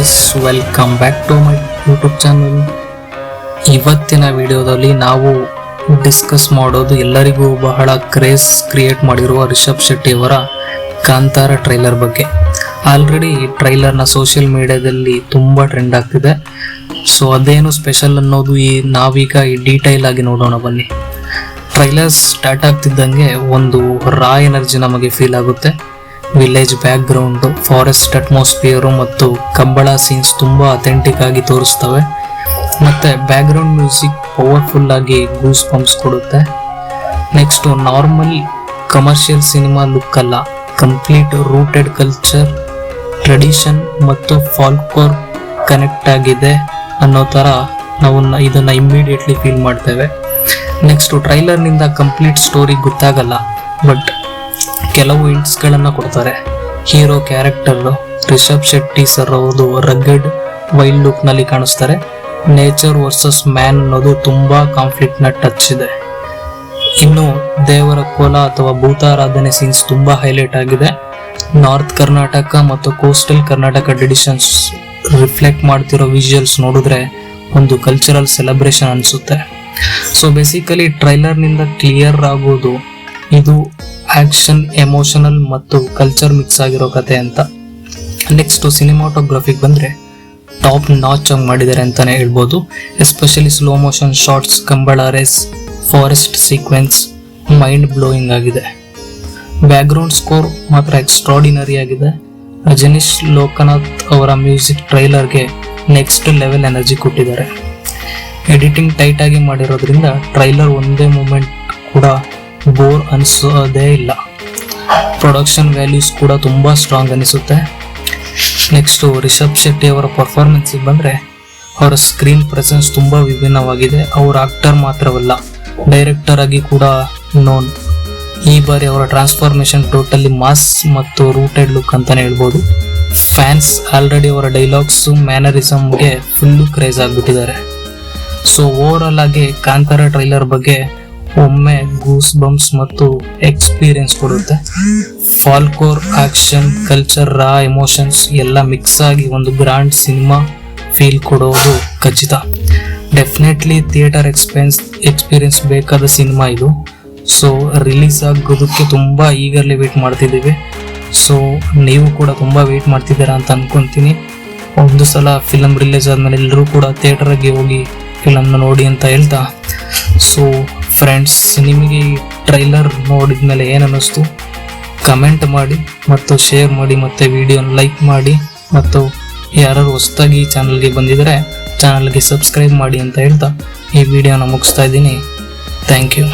Guys, welcome back to my YouTube channel. ಇವತ್ತಿನ ವಿಡಿಯೋದಲ್ಲಿ ನಾವು ಡಿಸ್ಕಸ್ ಮಾಡೋದು ಎಲ್ಲರಿಗೂ ಬಹಳ ಕ್ರೇಜ್ ಕ್ರಿಯೇಟ್ ಮಾಡಿರುವ ರಿಷಬ್ ಶೆಟ್ಟಿ ಅವರ ಕಾಂತಾರ ಟ್ರೈಲರ್ ಬಗ್ಗೆ. ಆಲ್ರೆಡಿ ಈ ಟ್ರೈಲರ್ನ ಸೋಷಿಯಲ್ ಮೀಡಿಯಾದಲ್ಲಿ ತುಂಬ ಟ್ರೆಂಡ್ ಆಗ್ತಿದೆ. ಸೊ ಅದೇನು ಸ್ಪೆಷಲ್ ಅನ್ನೋದು ನಾವೀಗ ಡೀಟೈಲ್ ಆಗಿ ನೋಡೋಣ ಬನ್ನಿ. ಟ್ರೈಲರ್ ಸ್ಟಾರ್ಟ್ ಆಗ್ತಿದ್ದಂಗೆ ಒಂದು ರಾ ಎನರ್ಜಿ ನಮಗೆ ಫೀಲ್ ಆಗುತ್ತೆ. Village background, forest atmosphere ಮತ್ತು ಕಂಬಳ ಸೀನ್ಸ್ ತುಂಬ ಅಥೆಂಟಿಕ್ ಆಗಿ ತೋರಿಸ್ತವೆ. ಮತ್ತೆ ಬ್ಯಾಕ್ ಗ್ರೌಂಡ್ ಮ್ಯೂಸಿಕ್ ಪವರ್ಫುಲ್ ಆಗಿ ಗೂಸ್ ಬಂಪ್ಸ್ ಕೊಡುತ್ತೆ. Next, normal commercial cinema look ಅಲ್ಲ, ಕಂಪ್ಲೀಟ್ ರೂಟೆಡ್ ಕಲ್ಚರ್, ಟ್ರೆಡಿಷನ್ ಮತ್ತು ಫಾಲ್ಕ್ಲೋರ್ ಕನೆಕ್ಟ್ ಆಗಿದೆ ಅನ್ನೋ ಥರ ನಾವು ಇದನ್ನ ಇಮ್ಮಿಡಿಯೇಟ್ಲಿ ಫೀಲ್ ಮಾಡ್ತೇವೆ. ನೆಕ್ಸ್ಟ್, ಟ್ರೈಲರ್ನಿಂದ ಕಂಪ್ಲೀಟ್ ಸ್ಟೋರಿ ಗೊತ್ತಾಗಲ್ಲ, ಬಟ್ ಕೆಲವು ಹಿಂಟ್ಸ್ಗಳನ್ನು ಕೊಡ್ತಾರೆ. Hero character Rishab Shetty sir ಅವರು ರಗ್ಗೆಡ್ ವೈಲ್ಡ್ ಲುಕ್ ನಲ್ಲಿ ಕಾಣಿಸ್ತಾರೆ. ನೇಚರ್ ವರ್ಸಸ್ ಮ್ಯಾನ್ ಅನ್ನೋದು ತುಂಬಾ ಕಾನ್ಫ್ಲಿಕ್ಟ್ ನ ಟಚ್ ಇದೆ. ಇನ್ನು ದೇವರ ಕೋಲ ಅಥವಾ ಭೂತಾರಾಧನೆ ಸೀನ್ಸ್ ತುಂಬಾ ಹೈಲೈಟ್ ಆಗಿದೆ. ನಾರ್ತ್ ಕರ್ನಾಟಕ ಮತ್ತು ಕೋಸ್ಟಲ್ ಕರ್ನಾಟಕ ಟ್ರೆಡಿಷನ್ಸ್ ರಿಫ್ಲೆಕ್ಟ್ ಮಾಡ್ತಿರೋ ವಿಜುವಲ್ಸ್ ನೋಡಿದ್ರೆ ಒಂದು ಕಲ್ಚರಲ್ ಸೆಲೆಬ್ರೇಷನ್ ಅನಿಸುತ್ತೆ. ಸೊ ಬೇಸಿಕಲಿ ಟ್ರೈಲರ್ನಿಂದ ಕ್ಲಿಯರ್ ಆಗೋದು ಇದು ಆಕ್ಷನ್, ಎಮೋಷನಲ್ ಮತ್ತು ಕಲ್ಚರ್ ಮಿಕ್ಸ್ ಆಗಿರೋ ಕತೆ ಅಂತ. ನೆಕ್ಸ್ಟ್, ಸಿನಿಮಾಟೋಗ್ರಫಿಗೆ ಬಂದರೆ ಟಾಪ್ ನಾಚ್ ಆಗಿ ಮಾಡಿದ್ದಾರೆ ಅಂತಲೇ ಹೇಳ್ಬೋದು. Especially slow motion shots, Kambala race, forest sequence mind blowing ಆಗಿದೆ. ಬ್ಯಾಕ್ಗ್ರೌಂಡ್ ಸ್ಕೋರ್ ಮಾತ್ರ ಎಕ್ಸ್ಟ್ರಾಡಿನರಿ ಆಗಿದೆ. ರಜನೀಶ್ ಲೋಕನಾಥ್ ಅವರ ಮ್ಯೂಸಿಕ್ ಟ್ರೈಲರ್ಗೆ ನೆಕ್ಸ್ಟ್ ಲೆವೆಲ್ ಎನರ್ಜಿ ಕೊಟ್ಟಿದ್ದಾರೆ. ಎಡಿಟಿಂಗ್ ಟೈಟ್ ಆಗಿ ಮಾಡಿರೋದ್ರಿಂದ ಟ್ರೈಲರ್ ಒಂದೇ ಮೂಮೆಂಟ್ ಕೂಡ ಬೋರ್ ಅನಿಸೋದೇ ಇಲ್ಲ. ಪ್ರೊಡಕ್ಷನ್ ವ್ಯಾಲ್ಯೂಸ್ ಕೂಡ ತುಂಬ ಸ್ಟ್ರಾಂಗ್ ಅನಿಸುತ್ತೆ. ನೆಕ್ಸ್ಟು, ರಿಷಬ್ ಶೆಟ್ಟಿ ಅವರ ಪರ್ಫಾರ್ಮೆನ್ಸಿಗೆ ಬಂದರೆ ಅವರ ಸ್ಕ್ರೀನ್ ಪ್ರೆಸೆನ್ಸ್ ತುಂಬ ವಿಭಿನ್ನವಾಗಿದೆ. ಅವರು ಆಕ್ಟರ್ ಮಾತ್ರವಲ್ಲ, ಡೈರೆಕ್ಟರ್ ಆಗಿ ಕೂಡ ನೋನ್. ಈ ಬಾರಿ ಅವರ ಟ್ರಾನ್ಸ್ಫಾರ್ಮೇಷನ್ ಟೋಟಲಿ ಮಾಸ್ ಮತ್ತು ರೂಟೆಡ್ ಲುಕ್ ಅಂತಲೇ ಹೇಳ್ಬೋದು. ಫ್ಯಾನ್ಸ್ ಆಲ್ರೆಡಿ ಅವರ ಡೈಲಾಗ್ಸು, ಮ್ಯಾನರಿಸಮ್ಗೆ ಫುಲ್ಲು ಕ್ರೇಜ್ ಆಗಿಬಿಟ್ಟಿದ್ದಾರೆ. ಸೊ ಓವರಾಲ್ ಆಗಿ ಕಾಂತಾರ ಟ್ರೈಲರ್ ಬಗ್ಗೆ ಒಮ್ಮೆ ಗೂಸ್ ಬಂಪ್ಸ್ ಮತ್ತು ಎಕ್ಸ್ಪೀರಿಯನ್ಸ್ ಕೊಡುತ್ತೆ. ಫಾಲ್ಕೋರ್, ಆಕ್ಷನ್, ಕಲ್ಚರ್, ರಾ ಎಮೋಷನ್ಸ್ ಎಲ್ಲ ಮಿಕ್ಸ್ ಆಗಿ ಒಂದು ಗ್ರ್ಯಾಂಡ್ ಸಿನಿಮಾ ಫೀಲ್ ಕೊಡೋದು ಖಚಿತ. ಡೆಫಿನೆಟ್ಲಿ ಥಿಯೇಟರ್ ಎಕ್ಸ್ಪೀರಿಯನ್ಸ್ ಬೇಕಾದ ಸಿನಿಮಾ ಇದು. ಸೊ ರಿಲೀಸ್ ಆಗೋದಕ್ಕೆ ತುಂಬ ಈಗರ್ಲಿ ವೇಟ್ ಮಾಡ್ತಿದ್ದೀವಿ. ಸೊ ನೀವು ಕೂಡ ತುಂಬ ವೇಟ್ ಮಾಡ್ತಿದ್ದೀರಾ ಅಂತ ಅನ್ಕೊಂತೀನಿ. ಒಂದು ಸಲ ಫಿಲಮ್ ರಿಲೀಸ್ ಆದಮೇಲೆ ಎಲ್ಲರೂ ಕೂಡ ಥಿಯೇಟರ್ಗೆ ಹೋಗಿ ಫಿಲಮ್ನ ನೋಡಿ ಅಂತ ಹೇಳ್ತಾ, ಸೊ ಫ್ರೆಂಡ್ಸ್, ನಿಮಗೆ ಈ ಟ್ರೈಲರ್ ನೋಡಿದ ಮೇಲೆ ಏನು ಅನ್ನಿಸ್ತು ಕಮೆಂಟ್ ಮಾಡಿ ಮತ್ತು ಶೇರ್ ಮಾಡಿ ಮತ್ತು ವಿಡಿಯೋನ ಲೈಕ್ ಮಾಡಿ ಮತ್ತು ಯಾರು ಹೊಸದಾಗಿ ಈ ಚಾನಲ್ಗೆ ಬಂದಿದ್ದಾರೆ ಚಾನಲ್ಗೆ ಸಬ್ಸ್ಕ್ರೈಬ್ ಮಾಡಿ ಅಂತ ಹೇಳ್ತಾ ಈ ವಿಡಿಯೋನ ಮುಗಿಸ್ತಾ ಇದ್ದೀನಿ. Thank you.